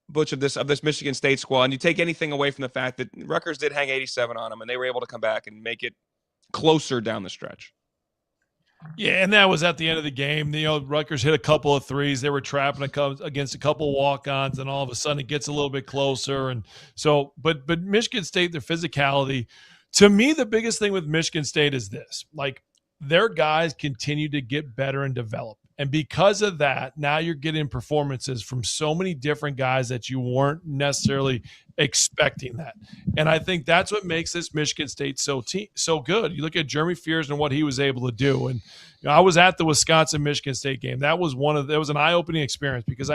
Butch, of this Michigan State squad, and you take anything away from the fact that Rutgers did hang 87 on them, and they were able to come back and make it closer down the stretch. Yeah, and that was at the end of the game. Rutgers hit a couple of threes. They were trapping against a couple walk-ons, and all of a sudden it gets a little bit closer. And so, but Michigan State, their physicality, to me, the biggest thing with Michigan State is this: like, their guys continue to get better and develop. And because of that, now you're getting performances from so many different guys that you weren't necessarily expecting that. And I think that's what makes this Michigan State so good. You look at Jeremy Fears and what he was able to do. And I was at the Wisconsin-Michigan State game. That was an eye-opening experience because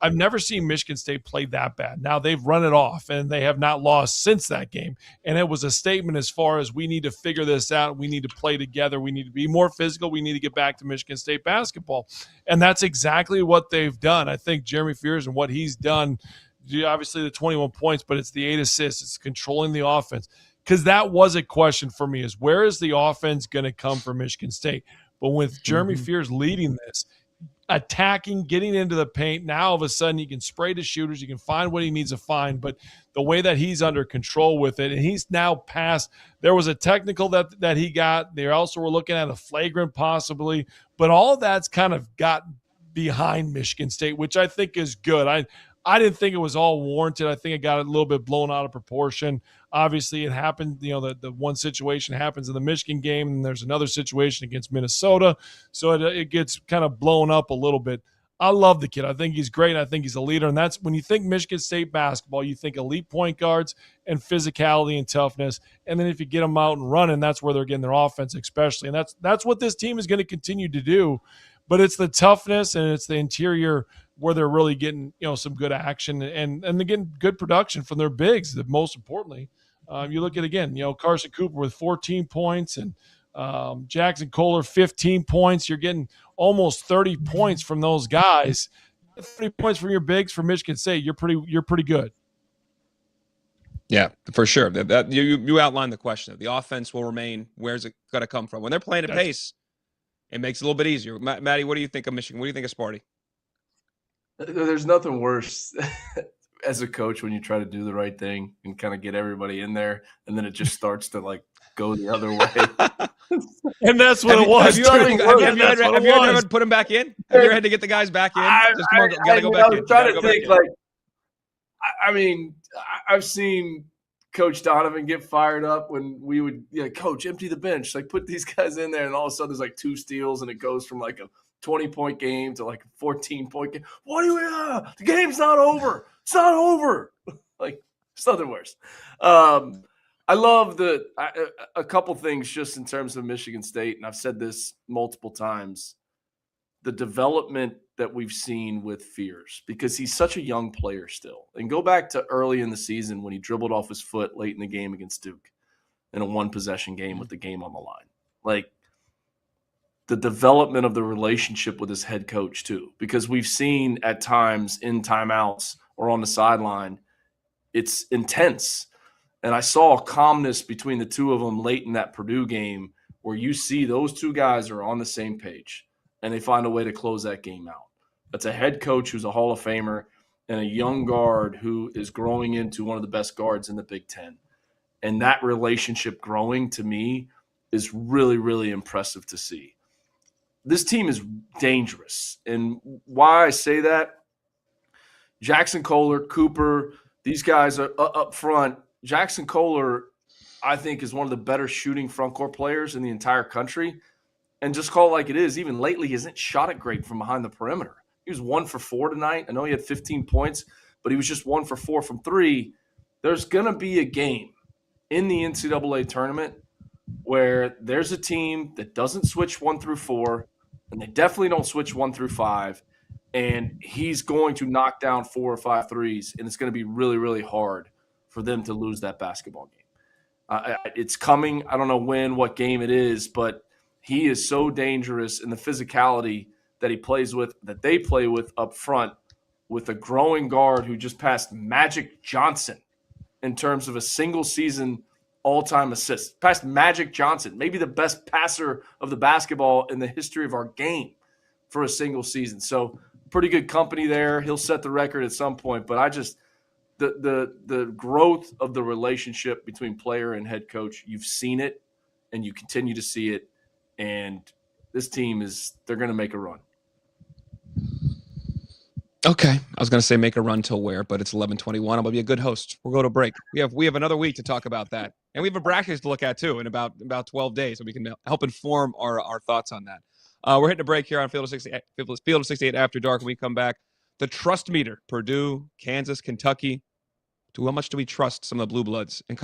I've never seen Michigan State play that bad. Now they've run it off and they have not lost since that game. And it was a statement as far as we need to figure this out. We need to play together. We need to be more physical. We need to get back to Michigan State basketball. And that's exactly what they've done. I think Jeremy Fears and what he's done, obviously the 21 points, but it's the 8 assists. It's controlling the offense. Because that was a question for me, is where is the offense going to come from Michigan State? But with Jeremy Fears leading this, attacking, getting into the paint. Now, all of a sudden, he can spray to shooters. He can find what he needs to find. But the way that he's under control with it, and he's now passed. There was a technical that he got. They also were looking at a flagrant possibly. But all of that's kind of got behind Michigan State, which I think is good. I didn't think it was all warranted. I think it got a little bit blown out of proportion. Obviously, it happened, the one situation happens in the Michigan game, and there's another situation against Minnesota. So it gets kind of blown up a little bit. I love the kid. I think he's great. I think he's a leader. And that's when you think Michigan State basketball, you think elite point guards and physicality and toughness. And then if you get them out and running, that's where they're getting their offense especially. And that's what this team is going to continue to do. But it's the toughness and it's the interior where they're really getting, some good action and they're getting good production from their bigs, most importantly. You look at, again, Carson Cooper with 14 points and Jackson Kohler, 15 points. You're getting almost 30 points from those guys. 30 points from your bigs for Michigan State, you're pretty good. Yeah, for sure. That you outlined the question. The offense will remain. Where's it going to come from? When they're playing at pace, it makes it a little bit easier. Maddie, what do you think of Michigan? What do you think of Sparty? There's nothing worse as a coach when you try to do the right thing and kind of get everybody in there, and then it just starts to go the other way. And that's what it was. Have you ever put him back in? Have you ever had to get the guys back in? Gotta go back in. I'm trying to think. I've seen Coach Donovan get fired up when we would, Coach, empty the bench, put these guys in there, and all of a sudden there's 2 steals, and it goes from a 20-point game to a 14-point game. What do we have? The game's not over. It's not over. It's nothing worse. I love a couple things just in terms of Michigan State, and I've said this multiple times, the development that we've seen with Fears, because he's such a young player still. And go back to early in the season when he dribbled off his foot late in the game against Duke in a 1-possession game with the game on the line. The development of the relationship with his head coach too, because we've seen at times in timeouts or on the sideline, it's intense. And I saw a calmness between the two of them late in that Purdue game where you see those two guys are on the same page and they find a way to close that game out. That's a head coach who's a Hall of Famer and a young guard who is growing into one of the best guards in the Big Ten. And that relationship growing, to me, is really, really impressive to see. This team is dangerous. And why I say that, Jackson Kohler, Cooper, these guys are up front. Jackson Kohler, I think, is one of the better shooting front court players in the entire country. And just call it like it is, even lately, he hasn't shot it great from behind the perimeter. He was 1 for 4 tonight. I know he had 15 points, but he was just 1 for 4 from 3. There's going to be a game in the NCAA tournament where there's a team that doesn't switch 1 through 4, and they definitely don't switch 1 through 5, and he's going to knock down 4 or 5 threes, and it's going to be really, really hard for them to lose that basketball game. It's coming. I don't know when, what game it is, but he is so dangerous in the physicality that he plays with, that they play with up front, with a growing guard who just passed Magic Johnson in terms of a single season all-time assists. Passed Magic Johnson, maybe the best passer of the basketball in the history of our game for a single season. So pretty good company there. He'll set the record at some point, but I just the growth of the relationship between player and head coach, you've seen it and you continue to see it. And this team they're going to make a run. Okay. I was going to say make a run till where, but it's 11:21. I'm going to be a good host. We'll go to break. We have another week to talk about that. And we have a bracket to look at too in about 12 days, so we can help inform our thoughts on that. We're hitting a break here on Field of 68 After Dark. When we come back, the trust meter, Purdue, Kansas, Kentucky. How much do we trust some of the blue bloods in college?